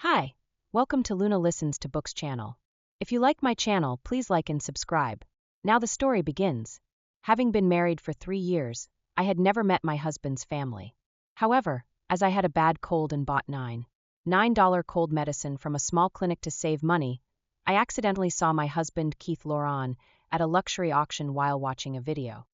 Hi, welcome to Luna Listens to Books channel. If you like my channel, please like and subscribe. Now the story begins. Having been married for 3 years, I had never met my husband's family. However, as I had a bad cold and bought $9 cold medicine from a small clinic to save money, I accidentally saw my husband Keith Loran at a luxury auction while watching a video.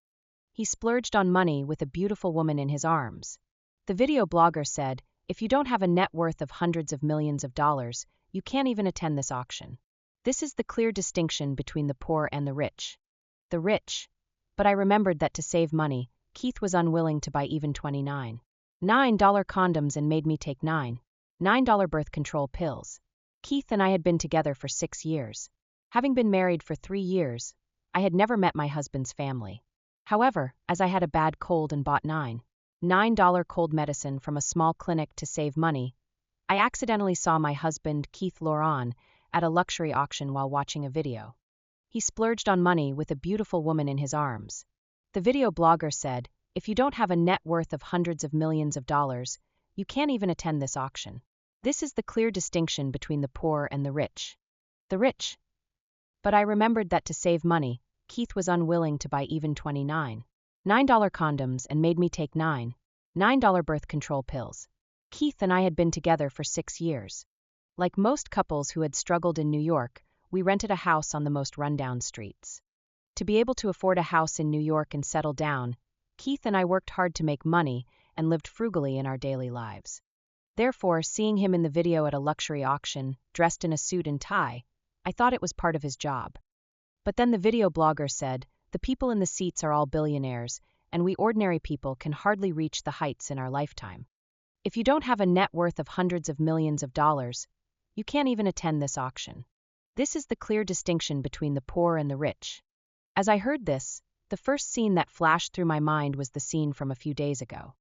He splurged on money with a beautiful woman in his arms. The video blogger said, "If you don't have a net worth of hundreds of millions of dollars, you can't even attend this auction. This is the clear distinction between the poor and the rich." The rich. But I remembered that to save money, Keith was unwilling to buy even $29 condoms and made me take $9 birth control pills. Keith and I had been together for 6 years. Having been married for 3 years, I had never met my husband's family. However, as I had a bad cold and bought $9 cold medicine from a small clinic to save money, I accidentally saw my husband Keith Loran at a luxury auction while watching a video. He splurged on money with a beautiful woman in his arms. The video blogger said, "If you don't have a net worth of hundreds of millions of dollars, you can't even attend this auction. This is the clear distinction between the poor and the rich." The rich. But I remembered that to save money, Keith was unwilling to buy even $29 condoms and made me take $9 birth control pills. Keith and I had been together for 6 years. Like most couples who had struggled in New York, we rented a house on the most rundown streets. To be able to afford a house in New York and settle down, Keith and I worked hard to make money and lived frugally in our daily lives. Therefore, seeing him in the video at a luxury auction, dressed in a suit and tie, I thought it was part of his job. But then the video blogger said, "The people in the seats are all billionaires, and we ordinary people can hardly reach the heights in our lifetime. If you don't have a net worth of hundreds of millions of dollars, you can't even attend this auction. This is the clear distinction between the poor and the rich." As I heard this, the first scene that flashed through my mind was the scene from a few days ago.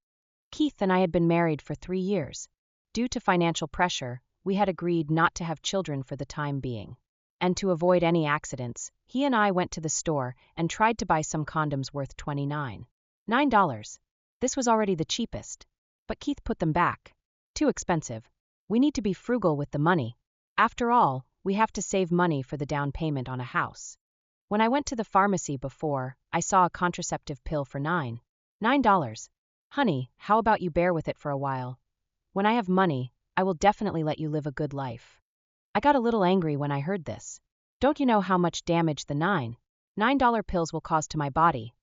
Keith and I had been married for 3 years. Due to financial pressure, we had agreed not to have children for the time being. And to avoid any accidents, he and I went to the store and tried to buy some condoms worth $29. This was already the cheapest. But Keith put them back. "Too expensive. We need to be frugal with the money. After all, we have to save money for the down payment on a house." When I went to the pharmacy before, I saw a contraceptive pill for $9. "Honey, how about you bear with it for a while? When I have money, I will definitely let you live a good life." I got a little angry when I heard this. Don't you know how much damage the $9 pills will cause to my body?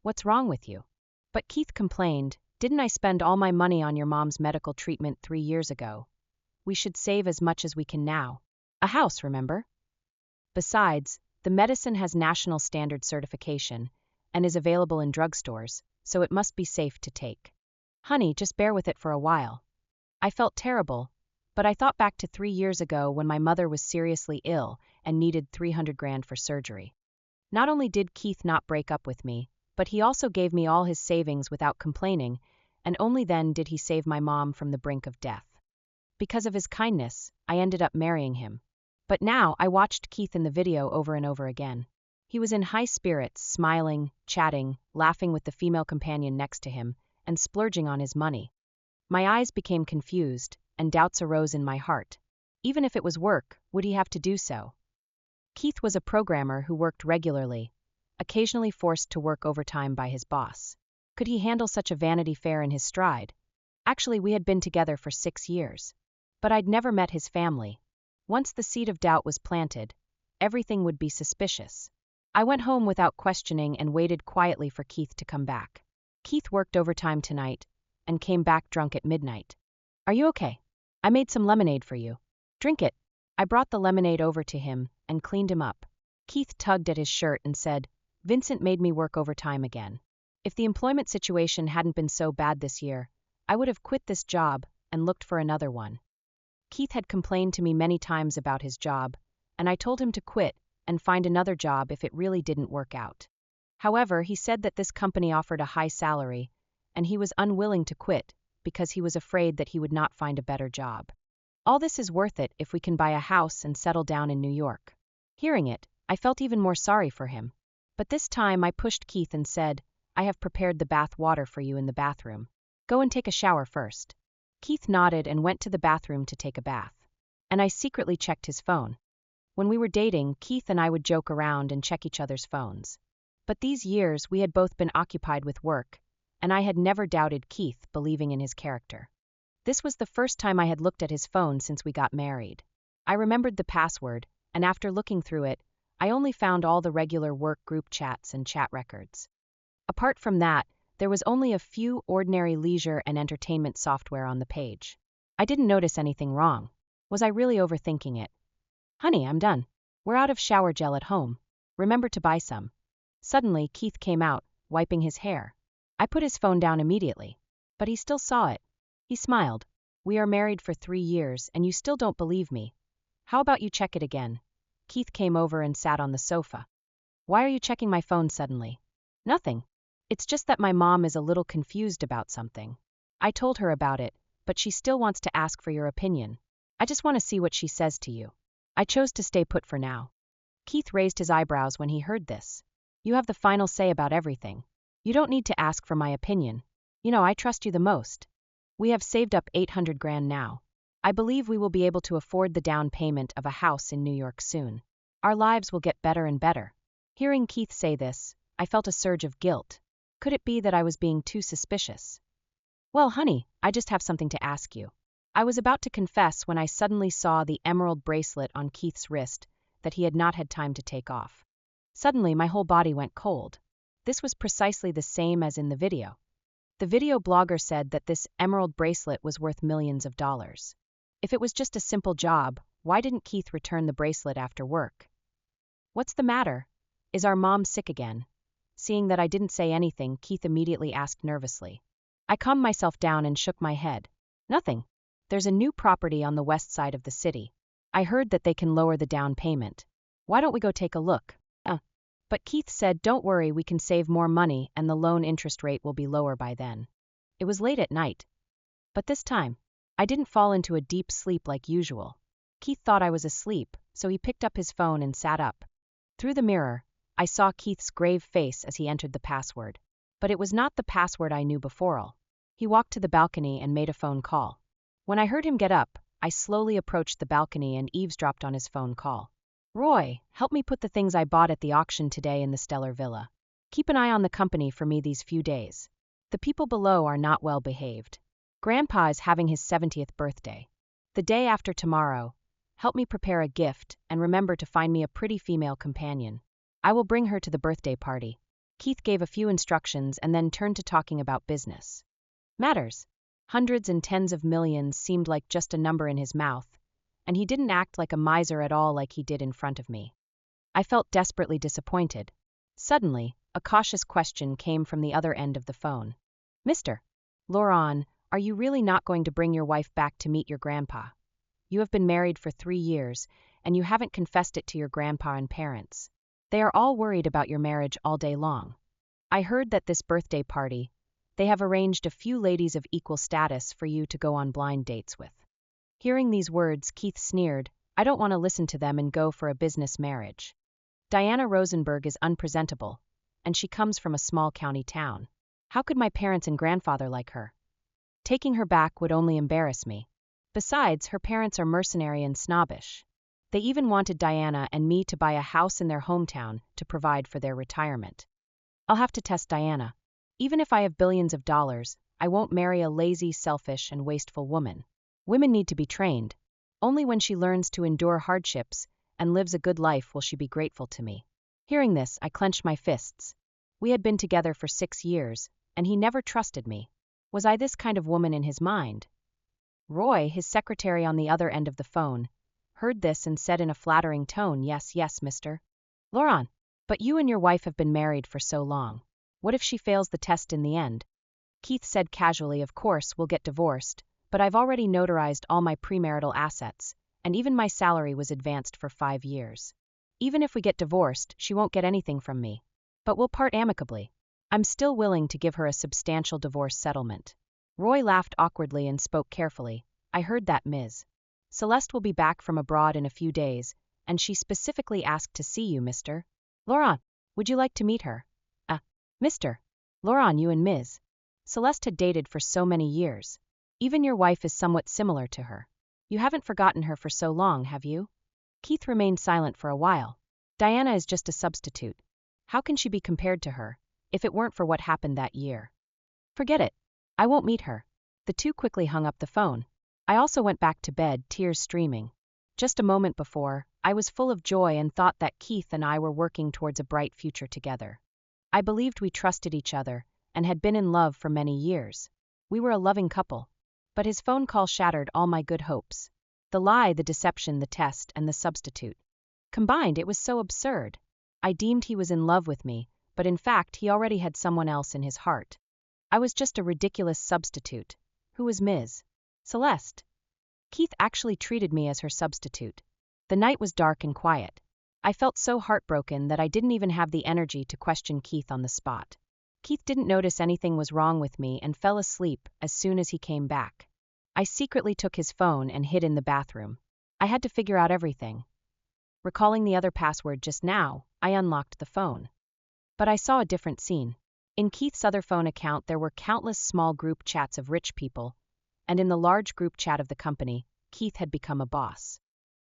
What's wrong with you? But Keith complained, "Didn't I spend all my money on your mom's medical treatment 3 years ago? We should save as much as we can now. A house, remember? Besides, the medicine has national standard certification and is available in drugstores, so it must be safe to take. Honey, just bear with it for a while." I felt terrible, but I thought back to 3 years ago when my mother was seriously ill and needed $300,000 for surgery. Not only did Keith not break up with me, but he also gave me all his savings without complaining, and only then did he save my mom from the brink of death. Because of his kindness, I ended up marrying him. But now I watched Keith in the video over and over again. He was in high spirits, smiling, chatting, laughing with the female companion next to him, and splurging on his money. My eyes became confused, and doubts arose in my heart. Even if it was work, would he have to do so? Keith was a programmer who worked regularly, occasionally forced to work overtime by his boss. Could he handle such a Vanity Fair in his stride? Actually, we had been together for 6 years. But I'd never met his family. Once the seed of doubt was planted, everything would be suspicious. I went home without questioning and waited quietly for Keith to come back. Keith worked overtime tonight and came back drunk at midnight. "Are you okay? I made some lemonade for you. Drink it." I brought the lemonade over to him and cleaned him up. Keith tugged at his shirt and said, "Vincent made me work overtime again. If the employment situation hadn't been so bad this year, I would have quit this job and looked for another one." Keith had complained to me many times about his job, and I told him to quit and find another job if it really didn't work out. However, he said that this company offered a high salary, and he was unwilling to quit because he was afraid that he would not find a better job. All this is worth it if we can buy a house and settle down in New York. Hearing it, I felt even more sorry for him. But this time I pushed Keith and said, "I have prepared the bath water for you in the bathroom. Go and take a shower first." Keith nodded and went to the bathroom to take a bath. and I secretly checked his phone. When we were dating, Keith and I would joke around and check each other's phones. But these years we had both been occupied with work, and I had never doubted Keith, believing in his character. This was the first time I had looked at his phone since we got married. I remembered the password, and after looking through it, I only found all the regular work group chats and chat records. Apart from that, there was only a few ordinary leisure and entertainment software on the page. I didn't notice anything wrong. Was I really overthinking it? Honey, I'm done. We're out of shower gel at home. Remember to buy some. Suddenly, Keith came out, wiping his hair. I put his phone down immediately. But he still saw it. He smiled. We are married for 3 years, and you still don't believe me. How about you check it again? Keith came over and sat on the sofa. Why are you checking my phone suddenly? Nothing. It's just that my mom is a little confused about something. I told her about it, but she still wants to ask for your opinion. I just want to see what she says to you. I chose to stay put for now. Keith raised his eyebrows when he heard this. You have the final say about everything. You don't need to ask for my opinion. You know, I trust you the most. We have saved up 800 grand now. I believe we will be able to afford the down payment of a house in New York soon. Our lives will get better and better. Hearing Keith say this, I felt a surge of guilt. Could it be that I was being too suspicious? Well, honey, I just have something to ask you. I was about to confess when I suddenly saw the emerald bracelet on Keith's wrist that he had not had time to take off. Suddenly, my whole body went cold. This was precisely the same as in the video. The video blogger said that this emerald bracelet was worth millions of dollars. If it was just a simple job, why didn't Keith return the bracelet after work? What's the matter? Is our mom sick again? Seeing that I didn't say anything, Keith immediately asked nervously. I calmed myself down and shook my head. Nothing. There's a new property on the west side of the city. I heard that they can lower the down payment. Why don't we go take a look? But Keith said, don't worry, we can save more money and the loan interest rate will be lower by then. It was late at night. But this time, I didn't fall into a deep sleep like usual. Keith thought I was asleep, so he picked up his phone and sat up. Through the mirror, I saw Keith's grave face as he entered the password. But it was not the password I knew before. He walked to the balcony and made a phone call. When I heard him get up, I slowly approached the balcony and eavesdropped on his phone call. Roy, help me put the things I bought at the auction today in the Stellar Villa. Keep an eye on the company for me these few days. The people below are not well behaved. Grandpa is having his 70th birthday. The day after tomorrow. Help me prepare a gift and remember to find me a pretty female companion. I will bring her to the birthday party. Keith gave a few instructions and then turned to talking about business matters. Hundreds and tens of millions seemed like just a number in his mouth, and he didn't act like a miser at all like he did in front of me. I felt desperately disappointed. Suddenly, a cautious question came from the other end of the phone. Mr. Laurent, are you really not going to bring your wife back to meet your grandpa? You have been married for 3 years, and you haven't confessed it to your grandpa and parents. They are all worried about your marriage all day long. I heard that this birthday party, they have arranged a few ladies of equal status for you to go on blind dates with. Hearing these words, Keith sneered, I don't want to listen to them and go for a business marriage. Diana Rosenberg is unpresentable, and she comes from a small county town. How could my parents and grandfather like her? Taking her back would only embarrass me. Besides, her parents are mercenary and snobbish. They even wanted Diana and me to buy a house in their hometown to provide for their retirement. I'll have to test Diana. Even if I have billions of dollars, I won't marry a lazy, selfish, and wasteful woman. Women need to be trained. Only when she learns to endure hardships and lives a good life will she be grateful to me. Hearing this, I clenched my fists. We had been together for 6 years, and he never trusted me. Was I this kind of woman in his mind? Roy, his secretary on the other end of the phone, heard this and said in a flattering tone, Yes, Mr. Laurent, but you and your wife have been married for so long. What if she fails the test in the end? Keith said casually, Of course, we'll get divorced, but I've already notarized all my premarital assets, and even my salary was advanced for 5 years. Even if we get divorced, she won't get anything from me. But we'll part amicably. I'm still willing to give her a substantial divorce settlement. Roy laughed awkwardly and spoke carefully. I heard that, Ms. Celeste will be back from abroad in a few days, and she specifically asked to see you, Mr. Laurent. Would you like to meet her? Mr. Laurent, you and Ms. Celeste had dated for so many years. Even your wife is somewhat similar to her. You haven't forgotten her for so long, have you? Keith remained silent for a while. Diana is just a substitute. How can she be compared to her, if it weren't for what happened that year? Forget it. I won't meet her. The two quickly hung up the phone. I also went back to bed, tears streaming. Just a moment before, I was full of joy and thought that Keith and I were working towards a bright future together. I believed we trusted each other and had been in love for many years. We were a loving couple. But his phone call shattered all my good hopes. The lie, the deception, the test, and the substitute. Combined, it was so absurd. I deemed he was in love with me, but in fact he already had someone else in his heart. I was just a ridiculous substitute. Who was Ms. Celeste? Keith actually treated me as her substitute. The night was dark and quiet. I felt so heartbroken that I didn't even have the energy to question Keith on the spot. Keith didn't notice anything was wrong with me and fell asleep as soon as he came back. I secretly took his phone and hid in the bathroom. I had to figure out everything. Recalling the other password just now, I unlocked the phone. But I saw a different scene. In Keith's other phone account there were countless small group chats of rich people, and in the large group chat of the company, Keith had become a boss.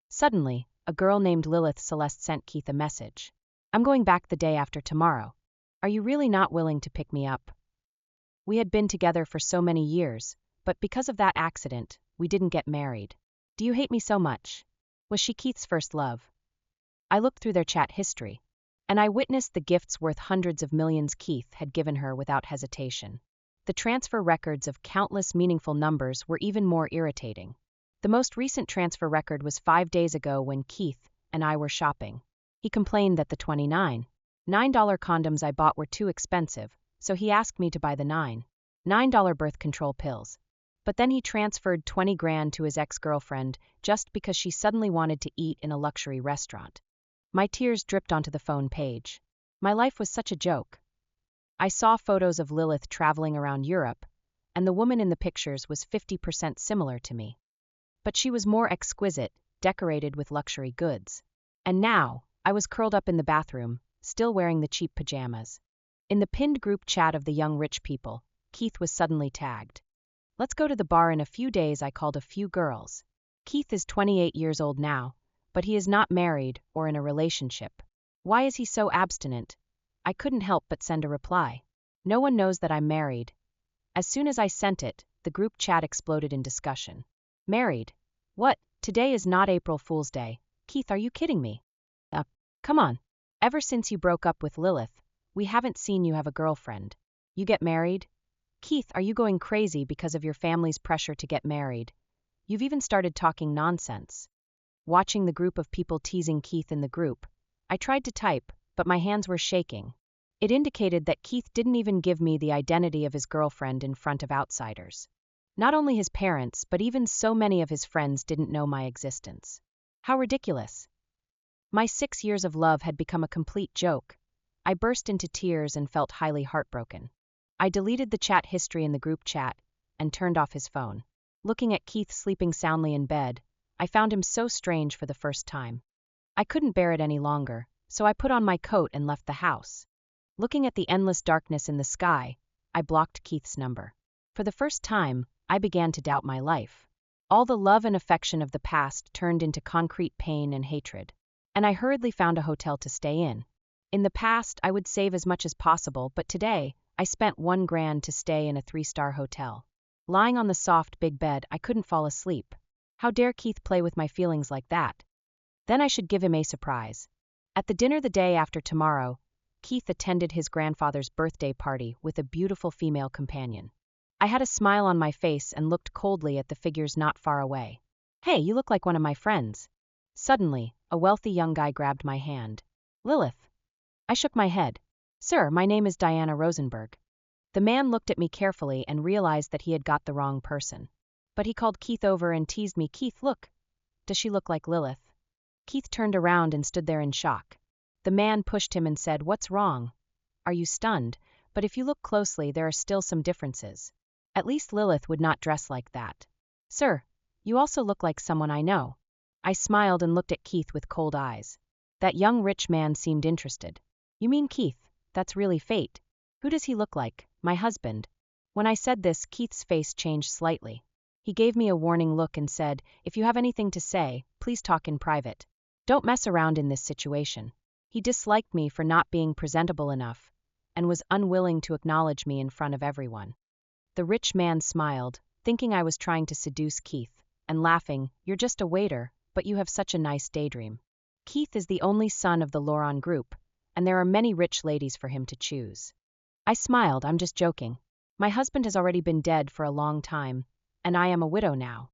Suddenly, a girl named Lilith Celeste sent Keith a message. I'm going back the day after tomorrow. Are you really not willing to pick me up? We had been together for so many years, but because of that accident, we didn't get married. Do you hate me so much? Was she Keith's first love? I looked through their chat history, and I witnessed the gifts worth hundreds of millions Keith had given her without hesitation. The transfer records of countless meaningful numbers were even more irritating. The most recent transfer record was 5 days ago when Keith and I were shopping. He complained that the $29 condoms I bought were too expensive, so he asked me to buy the $9 birth control pills. But then he transferred 20 grand to his ex-girlfriend just because she suddenly wanted to eat in a luxury restaurant. My tears dripped onto the phone page. My life was such a joke. I saw photos of Lilith traveling around Europe, and the woman in the pictures was 50% similar to me. But she was more exquisite, decorated with luxury goods. And now, I was curled up in the bathroom, still wearing the cheap pajamas. In the pinned group chat of the young rich people, Keith was suddenly tagged. Let's go to the bar in a few days, I called a few girls. Keith is 28 years old now, but he is not married or in a relationship. Why is he so abstinent? I couldn't help but send a reply. No one knows that I'm married. As soon as I sent it, the group chat exploded in discussion. Married? What? Today is not April Fool's Day. Keith, are you kidding me? Come on. Ever since you broke up with Lilith, we haven't seen you have a girlfriend. You get married? Keith, are you going crazy because of your family's pressure to get married? You've even started talking nonsense. Watching the group of people teasing Keith in the group, I tried to type, but my hands were shaking. It indicated that Keith didn't even give me the identity of his girlfriend in front of outsiders. Not only his parents, but even so many of his friends didn't know my existence. How ridiculous. My 6 years of love had become a complete joke. I burst into tears and felt highly heartbroken. I deleted the chat history in the group chat and turned off his phone. Looking at Keith sleeping soundly in bed, I found him so strange for the first time. I couldn't bear it any longer, so I put on my coat and left the house. Looking at the endless darkness in the sky, I blocked Keith's number. For the first time, I began to doubt my life. All the love and affection of the past turned into concrete pain and hatred. And I hurriedly found a hotel to stay in. In the past, I would save as much as possible, but today, I spent $1 grand to stay in a 3-star hotel. Lying on the soft, big bed, I couldn't fall asleep. How dare Keith play with my feelings like that? Then I should give him a surprise. At the dinner the day after tomorrow, Keith attended his grandfather's birthday party with a beautiful female companion. I had a smile on my face and looked coldly at the figures not far away. Hey, you look like one of my friends. Suddenly, a wealthy young guy grabbed my hand. Lilith. I shook my head. Sir, my name is Diana Rosenberg. The man looked at me carefully and realized that he had got the wrong person. But he called Keith over and teased me. Keith, look. Does she look like Lilith? Keith turned around and stood there in shock. The man pushed him and said, What's wrong? Are you stunned? But if you look closely, there are still some differences. At least Lilith would not dress like that. Sir, you also look like someone I know. I smiled and looked at Keith with cold eyes. That young rich man seemed interested. You mean Keith? That's really fate. Who does he look like? My husband. When I said this, Keith's face changed slightly. He gave me a warning look and said, "If you have anything to say, please talk in private. Don't mess around in this situation." He disliked me for not being presentable enough and was unwilling to acknowledge me in front of everyone. The rich man smiled, thinking I was trying to seduce Keith, and laughing, "You're just a waiter, but you have such a nice daydream." Keith is the only son of the Loran group, and there are many rich ladies for him to choose. I smiled, "I'm just joking. My husband has already been dead for a long time, and I am a widow now."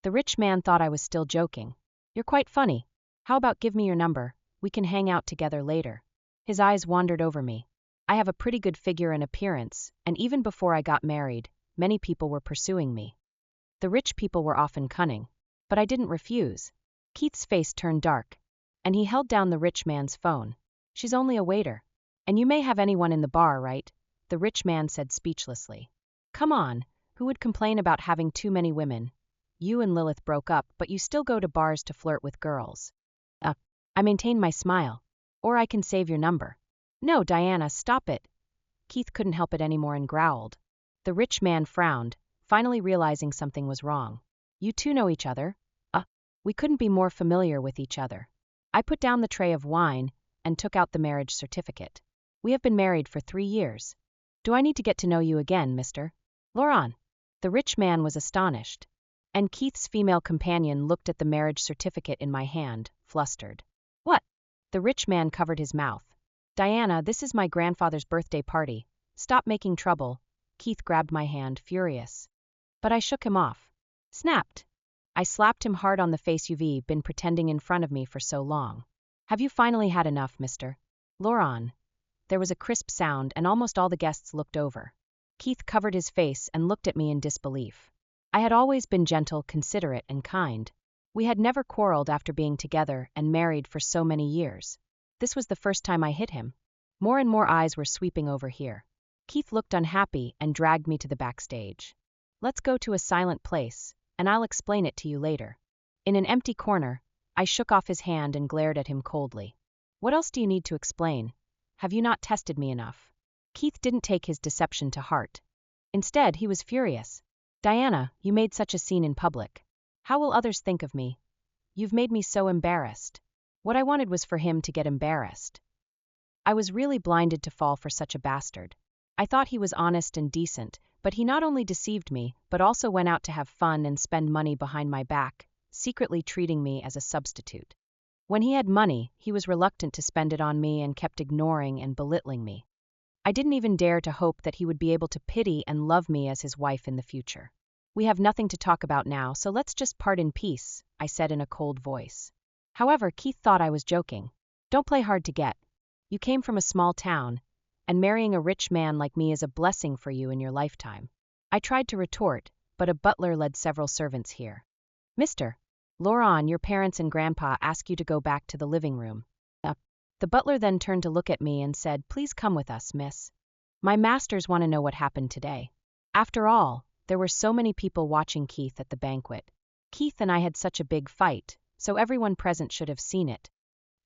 The rich man thought I was still joking. "You're quite funny. How about give me your number? We can hang out together later." His eyes wandered over me. I have a pretty good figure and appearance, and even before I got married, many people were pursuing me. The rich people were often cunning, but I didn't refuse. Keith's face turned dark, and he held down the rich man's phone. "She's only a waiter. And you may have anyone in the bar, right?" The rich man said speechlessly. "Come on, who would complain about having too many women? You and Lilith broke up, but you still go to bars to flirt with girls." I maintained my smile. "Or I can save your number." "No, Diana, stop it." Keith couldn't help it anymore and growled. The rich man frowned, finally realizing something was wrong. "You two know each other?" We couldn't be more familiar with each other." I put down the tray of wine and took out the marriage certificate. "We have been married for 3 years. Do I need to get to know you again, Mr. Loran?" The rich man was astonished, and Keith's female companion looked at the marriage certificate in my hand, flustered. "What?" The rich man covered his mouth. "Diana, this is my grandfather's birthday party. Stop making trouble." Keith grabbed my hand, furious. But I shook him off. Snapped. I slapped him hard on the face. "You've been pretending in front of me for so long. Have you finally had enough, Mr. Loran?" There was a crisp sound, and almost all the guests looked over. Keith covered his face and looked at me in disbelief. I had always been gentle, considerate, and kind. We had never quarreled after being together and married for so many years. This was the first time I hit him. More and more eyes were sweeping over here. Keith looked unhappy and dragged me to the backstage. "Let's go to a silent place, and I'll explain it to you later." In an empty corner, I shook off his hand and glared at him coldly. "What else do you need to explain? Have you not tested me enough?" Keith didn't take his deception to heart. Instead, he was furious. "Diana, you made such a scene in public. How will others think of me? You've made me so embarrassed." What I wanted was for him to get embarrassed. I was really blinded to fall for such a bastard. I thought he was honest and decent, but he not only deceived me, but also went out to have fun and spend money behind my back, secretly treating me as a substitute. When he had money, he was reluctant to spend it on me and kept ignoring and belittling me. I didn't even dare to hope that he would be able to pity and love me as his wife in the future. "We have nothing to talk about now, so let's just part in peace," I said in a cold voice. However, Keith thought I was joking. "Don't play hard to get. You came from a small town, and marrying a rich man like me is a blessing for you in your lifetime." I tried to retort, but a butler led several servants here. "Mr. Loran, your parents and grandpa ask you to go back to the living room." The butler then turned to look at me and said, "Please come with us, miss. My masters want to know what happened today." After all, there were so many people watching Keith at the banquet. Keith and I had such a big fight, so everyone present should have seen it.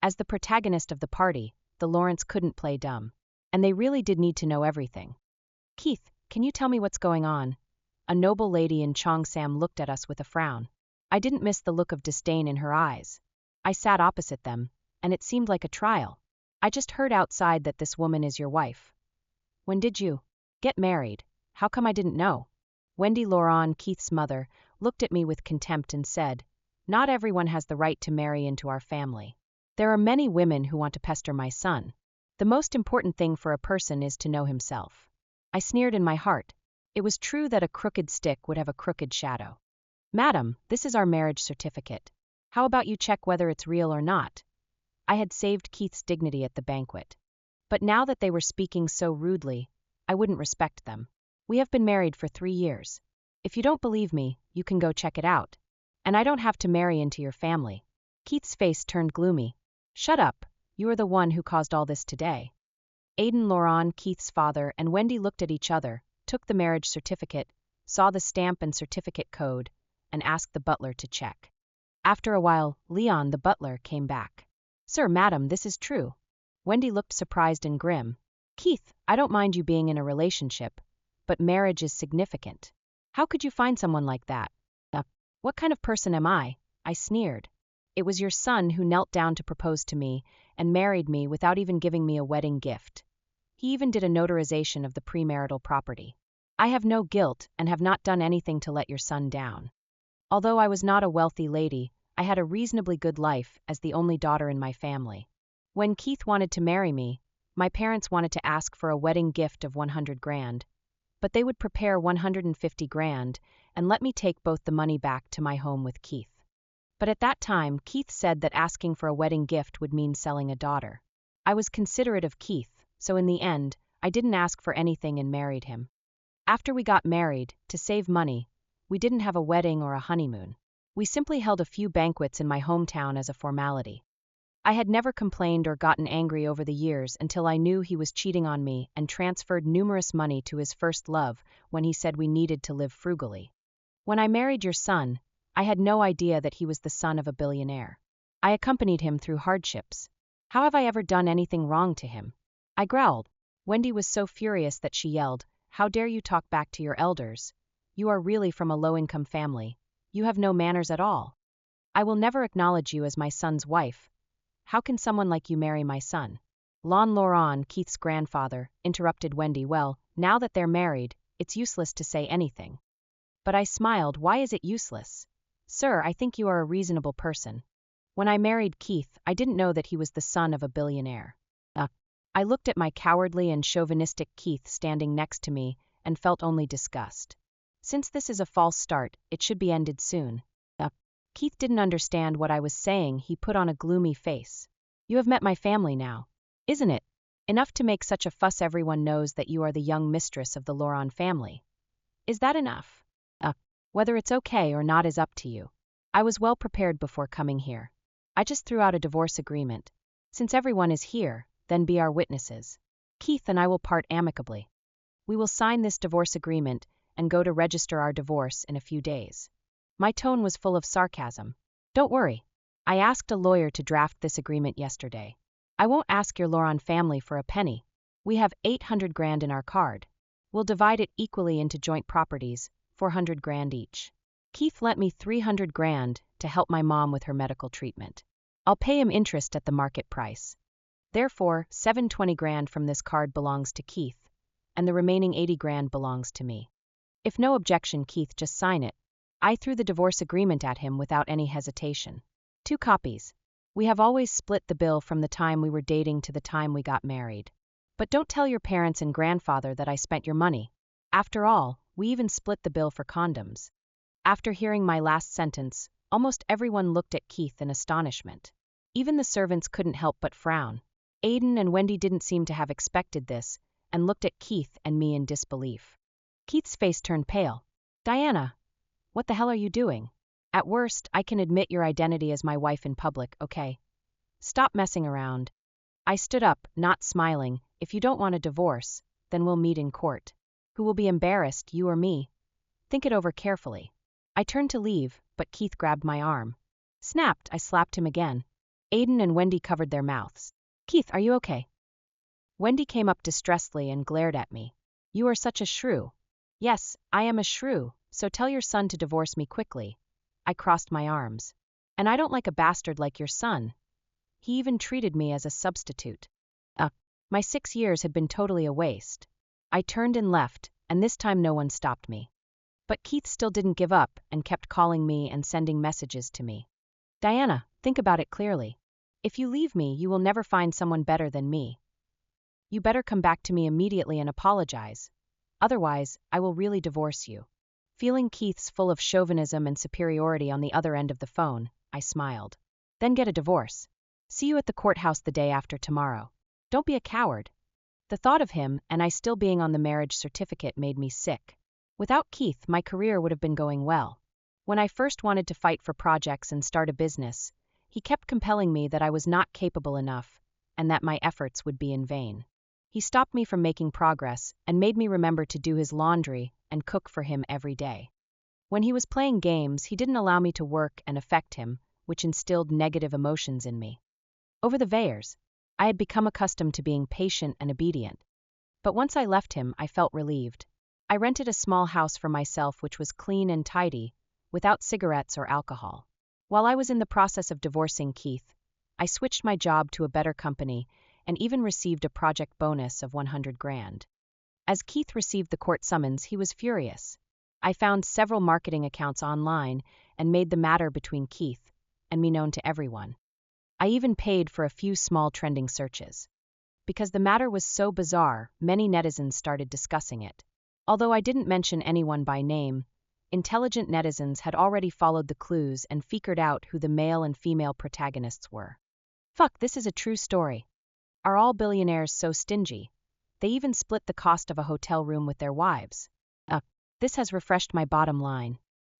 As the protagonist of the party, the Lawrence couldn't play dumb, and they really did need to know everything. "Keith, can you tell me what's going on?" A noble lady in Cheongsam looked at us with a frown. I didn't miss the look of disdain in her eyes. I sat opposite them, and it seemed like a trial. "I just heard outside that this woman is your wife. When did you get married? How come I didn't know?" Wendy Loran, Keith's mother, looked at me with contempt and said, "Not everyone has the right to marry into our family. There are many women who want to pester my son. The most important thing for a person is to know himself." I sneered in my heart. It was true that a crooked stick would have a crooked shadow. "Madam, this is our marriage certificate. How about you check whether it's real or not?" I had saved Keith's dignity at the banquet. But now that they were speaking so rudely, I wouldn't respect them. "We have been married for 3 years. If you don't believe me, you can go check it out. And I don't have to marry into your family." Keith's face turned gloomy. "Shut up, you are the one who caused all this today." Aidan Loran, Keith's father, and Wendy looked at each other, took the marriage certificate, saw the stamp and certificate code, and asked the butler to check. After a while, Leon, the butler, came back. "Sir, madam, this is true." Wendy looked surprised and grim. "Keith, I don't mind you being in a relationship, but marriage is significant. How could you find someone like that?" What kind of person am I? I sneered. It was your son who knelt down to propose to me and married me without even giving me a wedding gift. He even did a notarization of the premarital property. I have no guilt and have not done anything to let your son down. Although I was not a wealthy lady, I had a reasonably good life as the only daughter in my family. When Keith wanted to marry me, my parents wanted to ask for a wedding gift of 100 grand, but they would prepare 150 grand and let me take both the money back to my home with Keith. But at that time, Keith said that asking for a wedding gift would mean selling a daughter. I was considerate of Keith, so in the end, I didn't ask for anything and married him. After we got married, to save money, we didn't have a wedding or a honeymoon. We simply held a few banquets in my hometown as a formality. I had never complained or gotten angry over the years until I knew he was cheating on me and transferred numerous money to his first love when he said we needed to live frugally. When I married your son, I had no idea that he was the son of a billionaire. I accompanied him through hardships. How have I ever done anything wrong to him? I growled. Wendy was so furious that she yelled, "How dare you talk back to your elders? You are really from a low-income family. You have no manners at all. I will never acknowledge you as my son's wife. How can someone like you marry my son?" Lon Laurent, Keith's grandfather, interrupted Wendy. "Well, now that they're married, it's useless to say anything." But I smiled. "Why is it useless? Sir, I think you are a reasonable person. When I married Keith, I didn't know that he was the son of a billionaire." I looked at my cowardly and chauvinistic Keith standing next to me and felt only disgust. Since this is a false start, it should be ended soon. Keith didn't understand what I was saying. He put on a gloomy face. "You have met my family now. Isn't it enough to make such a fuss? Everyone knows that you are the young mistress of the Laurent family. Is that enough? Whether it's okay or not is up to you. I was well prepared before coming here. I just threw out a divorce agreement. Since everyone is here, then be our witnesses. Keith and I will part amicably. We will sign this divorce agreement and go to register our divorce in a few days." My tone was full of sarcasm. "Don't worry. I asked a lawyer to draft this agreement yesterday. I won't ask your Laurent family for a penny. We have 800 grand in our card. We'll divide it equally into joint properties, 400 grand each. Keith lent me 300 grand to help my mom with her medical treatment. I'll pay him interest at the market price. Therefore, 720 grand from this card belongs to Keith, and the remaining 80 grand belongs to me. If no objection, Keith, just sign it." I threw the divorce agreement at him without any hesitation. 2 copies. We have always split the bill from the time we were dating to the time we got married. But don't tell your parents and grandfather that I spent your money. After all, we even split the bill for condoms. After hearing my last sentence, almost everyone looked at Keith in astonishment. Even the servants couldn't help but frown. Aiden and Wendy didn't seem to have expected this and looked at Keith and me in disbelief. Keith's face turned pale. "Diana, what the hell are you doing? At worst, I can admit your identity as my wife in public, okay? Stop messing around." I stood up, not smiling. "If you don't want a divorce, then we'll meet in court. Who will be embarrassed, you or me? Think it over carefully." I turned to leave, but Keith grabbed my arm. Snapped, I slapped him again. Aiden and Wendy covered their mouths. "Keith, are you okay?" Wendy came up distressedly and glared at me. "You are such a shrew." "Yes, I am a shrew, so tell your son to divorce me quickly." I crossed my arms. "And I don't like a bastard like your son. He even treated me as a substitute." My 6 years had been totally a waste. I turned and left, and this time no one stopped me. But Keith still didn't give up and kept calling me and sending messages to me. "Diana, think about it clearly. If you leave me, you will never find someone better than me. You better come back to me immediately and apologize. Otherwise, I will really divorce you." Feeling Keith's full of chauvinism and superiority on the other end of the phone, I smiled. "Then get a divorce. See you at the courthouse the day after tomorrow. Don't be a coward." The thought of him and I still being on the marriage certificate made me sick. Without Keith, my career would have been going well. When I first wanted to fight for projects and start a business, he kept compelling me that I was not capable enough and that my efforts would be in vain. He stopped me from making progress and made me remember to do his laundry and cook for him every day. When he was playing games, he didn't allow me to work and affect him, which instilled negative emotions in me. Over the years, I had become accustomed to being patient and obedient. But once I left him, I felt relieved. I rented a small house for myself which was clean and tidy, without cigarettes or alcohol. While I was in the process of divorcing Keith, I switched my job to a better company and even received a project bonus of 100 grand. As Keith received the court summons, he was furious. I found several marketing accounts online and made the matter between Keith and me known to everyone. I even paid for a few small trending searches. Because the matter was so bizarre, many netizens started discussing it. Although I didn't mention anyone by name, intelligent netizens had already followed the clues and figured out who the male and female protagonists were. Fuck, this is a true story. Are all billionaires so stingy? They even split the cost of a hotel room with their wives. This has refreshed my bottom line.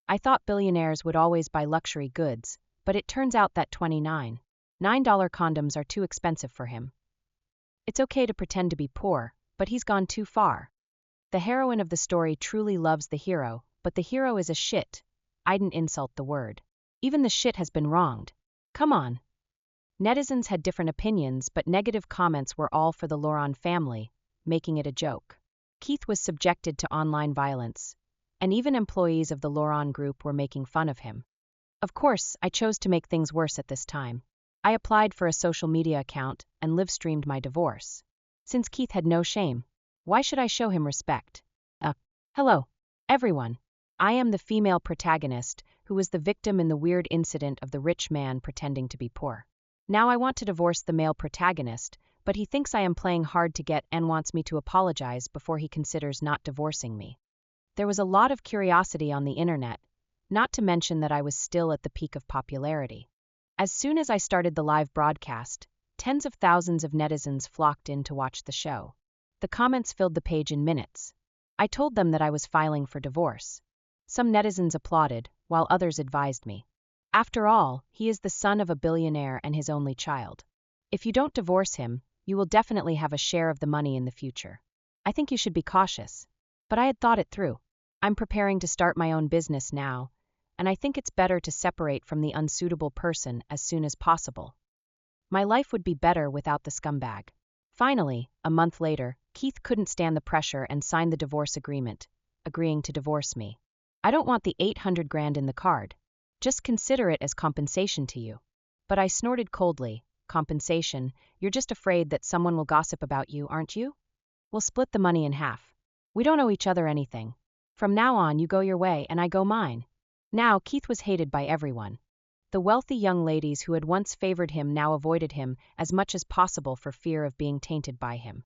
I thought billionaires would always buy luxury goods, but it turns out that $29.9 condoms are too expensive for him. It's okay to pretend to be poor, but he's gone too far. The heroine of the story truly loves the hero, but the hero is a shit. I didn't insult the word. Even the shit has been wronged. Come on. Netizens had different opinions, but negative comments were all for the Loran family, making it a joke. Keith was subjected to online violence, and even employees of the Loran group were making fun of him. Of course, I chose to make things worse at this time. I applied for a social media account and live-streamed my divorce. Since Keith had no shame, why should I show him respect? Hello, everyone. I am the female protagonist who was the victim in the weird incident of the rich man pretending to be poor. Now I want to divorce the male protagonist, but he thinks I am playing hard to get and wants me to apologize before he considers not divorcing me. There was a lot of curiosity on the internet, not to mention that I was still at the peak of popularity. As soon as I started the live broadcast, tens of thousands of netizens flocked in to watch the show. The comments filled the page in minutes. I told them that I was filing for divorce. Some netizens applauded, while others advised me. After all, he is the son of a billionaire and his only child. If you don't divorce him, you will definitely have a share of the money in the future. I think you should be cautious. But I had thought it through. I'm preparing to start my own business now, and I think it's better to separate from the unsuitable person as soon as possible. My life would be better without the scumbag. Finally, a month later, Keith couldn't stand the pressure and signed the divorce agreement, agreeing to divorce me. I don't want the 800 grand in the card. Just consider it as compensation to you. But I snorted coldly. Compensation? You're just afraid that someone will gossip about you, aren't you? We'll split the money in half. We don't owe each other anything. From now on, you go your way and I go mine. Now, Keith was hated by everyone. The wealthy young ladies who had once favored him now avoided him as much as possible for fear of being tainted by him.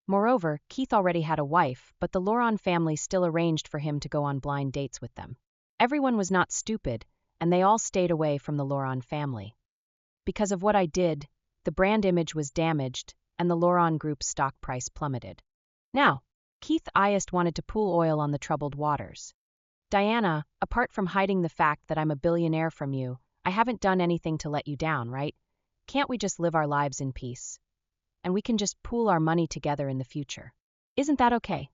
Moreover, Keith already had a wife, but the Loran family still arranged for him to go on blind dates with them. Everyone was not stupid, and they all stayed away from the Loran family. Because of what I did, the brand image was damaged, and the Loran Group's stock price plummeted. Now, Keith Iest wanted to pool oil on the troubled waters. Diana, apart from hiding the fact that I'm a billionaire from you, I haven't done anything to let you down, right? Can't we just live our lives in peace? And we can just pool our money together in the future. Isn't that okay?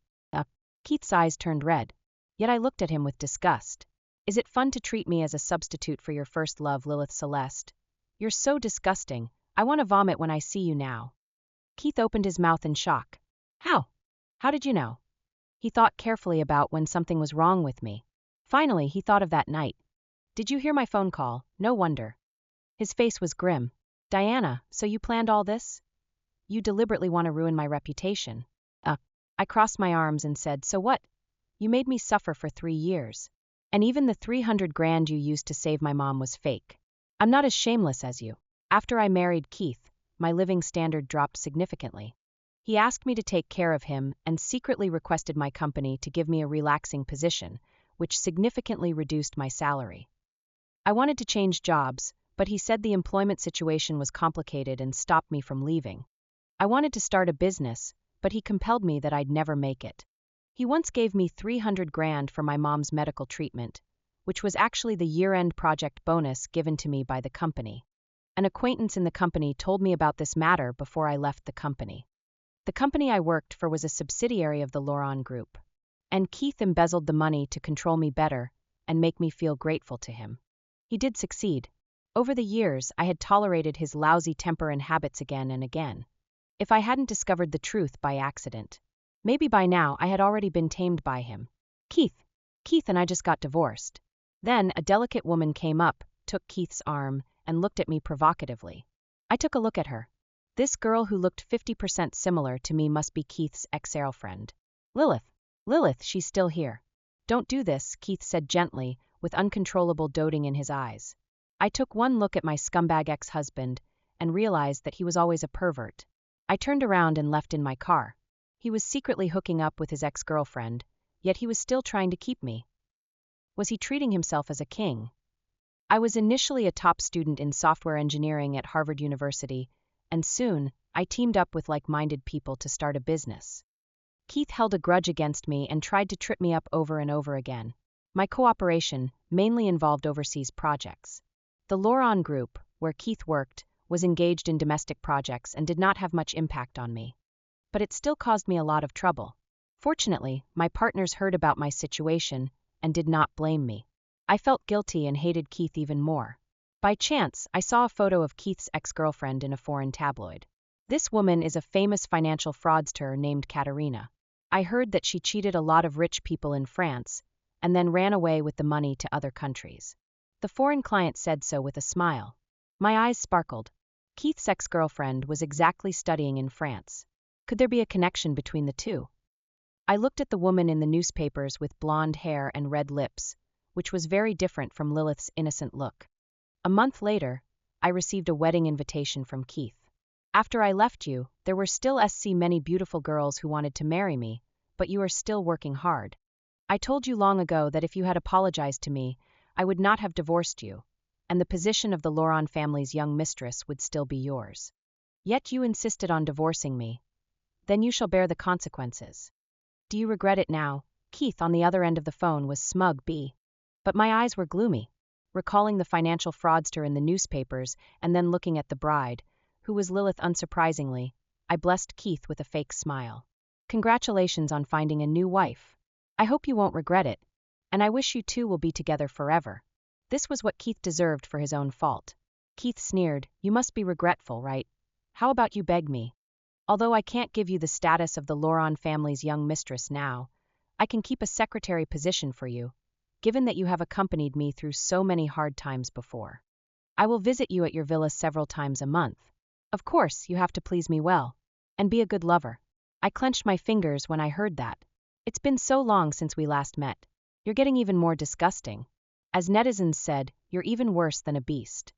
Keith's eyes turned red. Yet I looked at him with disgust. Is it fun to treat me as a substitute for your first love, Lilith Celeste? You're so disgusting. I want to vomit when I see you now. Keith opened his mouth in shock. How? How did you know? He thought carefully about when something was wrong with me. Finally, he thought of that night. Did you hear my phone call? No wonder. His face was grim. Diana, so you planned all this? You deliberately want to ruin my reputation. I crossed my arms and said, so what? You made me suffer for 3 years. And even the 300 grand you used to save my mom was fake. I'm not as shameless as you. After I married Keith, my living standard dropped significantly. He asked me to take care of him and secretly requested my company to give me a relaxing position, which significantly reduced my salary. I wanted to change jobs, but he said the employment situation was complicated and stopped me from leaving. I wanted to start a business, but he compelled me that I'd never make it. He once gave me 300 grand for my mom's medical treatment, which was actually the year-end project bonus given to me by the company. An acquaintance in the company told me about this matter before I left the company. The company I worked for was a subsidiary of the Loran Group, and Keith embezzled the money to control me better and make me feel grateful to him. He did succeed. Over the years, I had tolerated his lousy temper and habits again and again. If I hadn't discovered the truth by accident, maybe by now I had already been tamed by him. Keith and I just got divorced. Then a delicate woman came up, took Keith's arm, and looked at me provocatively. I took a look at her. This girl who looked 50% similar to me must be Keith's ex-girlfriend. Lilith. Lilith, she's still here. Don't do this, Keith said gently, with uncontrollable doting in his eyes. I took one look at my scumbag ex-husband and realized that he was always a pervert. I turned around and left in my car. He was secretly hooking up with his ex-girlfriend, yet he was still trying to keep me. Was he treating himself as a king? I was initially a top student in software engineering at Harvard University, and soon, I teamed up with like-minded people to start a business. Keith held a grudge against me and tried to trip me up over and over again. My cooperation mainly involved overseas projects. The Loron Group, where Keith worked, was engaged in domestic projects and did not have much impact on me. But it still caused me a lot of trouble. Fortunately, my partners heard about my situation and did not blame me. I felt guilty and hated Keith even more. By chance, I saw a photo of Keith's ex-girlfriend in a foreign tabloid. This woman is a famous financial fraudster named Katerina. I heard that she cheated a lot of rich people in France and then ran away with the money to other countries. The foreign client said so with a smile. My eyes sparkled. Keith's ex-girlfriend was exactly studying in France. Could there be a connection between the two? I looked at the woman in the newspapers with blonde hair and red lips, which was very different from Lilith's innocent look. A month later, I received a wedding invitation from Keith. After I left you, there were still many beautiful girls who wanted to marry me, but you are still working hard. I told you long ago that if you had apologized to me, I would not have divorced you, and the position of the Loron family's young mistress would still be yours. Yet you insisted on divorcing me. Then you shall bear the consequences. Do you regret it now? Keith on the other end of the phone was smug B. But my eyes were gloomy, recalling the financial fraudster in the newspapers and then looking at the bride, who was Lilith unsurprisingly. I blessed Keith with a fake smile. Congratulations on finding a new wife. I hope you won't regret it, and I wish you two will be together forever. This was what Keith deserved for his own fault. Keith sneered, you must be regretful, right? How about you beg me? Although I can't give you the status of the Loron family's young mistress now, I can keep a secretary position for you, given that you have accompanied me through so many hard times before. I will visit you at your villa several times a month. Of course, you have to please me well, and be a good lover. I clenched my fingers when I heard that. It's been so long since we last met. You're getting even more disgusting. As netizens said, you're even worse than a beast.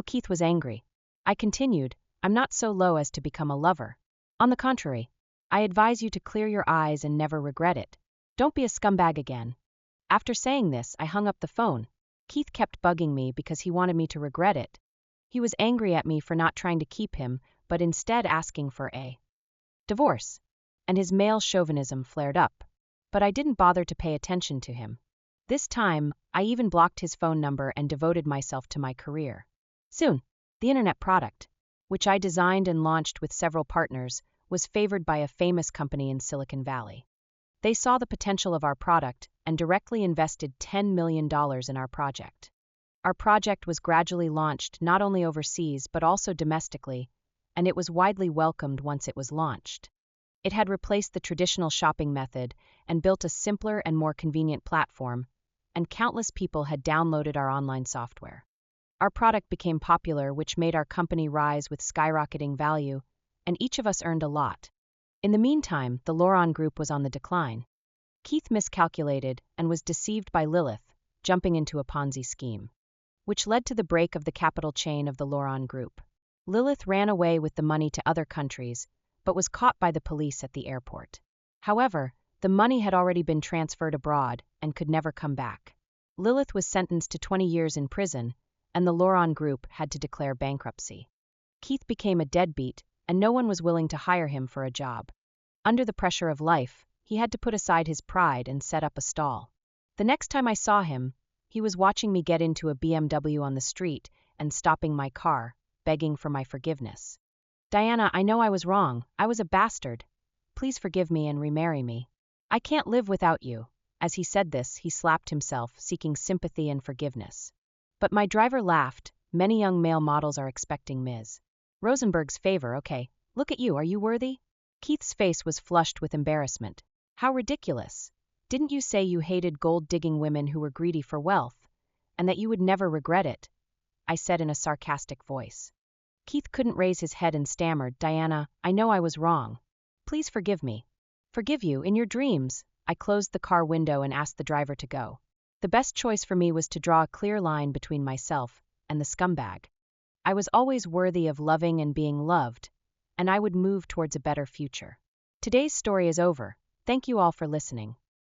Keith was angry. I continued, I'm not so low as to become a lover. On the contrary, I advise you to clear your eyes and never regret it. Don't be a scumbag again. After saying this, I hung up the phone. Keith kept bugging me because he wanted me to regret it. He was angry at me for not trying to keep him, but instead asking for a divorce. And his male chauvinism flared up. But I didn't bother to pay attention to him. This time, I even blocked his phone number and devoted myself to my career. Soon, the internet product, which I designed and launched with several partners, was favored by a famous company in Silicon Valley. They saw the potential of our product and directly invested $10 million in our project. Our project was gradually launched not only overseas but also domestically, and it was widely welcomed once it was launched. It had replaced the traditional shopping method and built a simpler and more convenient platform, and countless people had downloaded our online software. Our product became popular, which made our company rise with skyrocketing value, and each of us earned a lot. In the meantime, the Loron Group was on the decline. Keith miscalculated and was deceived by Lilith, jumping into a Ponzi scheme, which led to the break of the capital chain of the Loron Group. Lilith ran away with the money to other countries, but was caught by the police at the airport. However, the money had already been transferred abroad and could never come back. Lilith was sentenced to 20 years in prison, and the Loron Group had to declare bankruptcy. Keith became a deadbeat, and no one was willing to hire him for a job. Under the pressure of life, he had to put aside his pride and set up a stall. The next time I saw him, he was watching me get into a BMW on the street and stopping my car, begging for my forgiveness. Diana, I know I was wrong. I was a bastard. Please forgive me and remarry me. I can't live without you. As he said this, he slapped himself, seeking sympathy and forgiveness. But my driver laughed. Many young male models are expecting Ms. Rosenberg's favor. Okay, look at you. Are you worthy? Keith's face was flushed with embarrassment. How ridiculous. Didn't you say you hated gold-digging women who were greedy for wealth? and that you would never regret it," I said in a sarcastic voice. Keith couldn't raise his head and stammered, "Diana, I know I was wrong. Please forgive me." "Forgive you? In your dreams?" I closed the car window and asked the driver to go. The best choice for me was to draw a clear line between myself and the scumbag. I was always worthy of loving and being loved, and I would move towards a better future. Today's story is over. Thank you all for listening.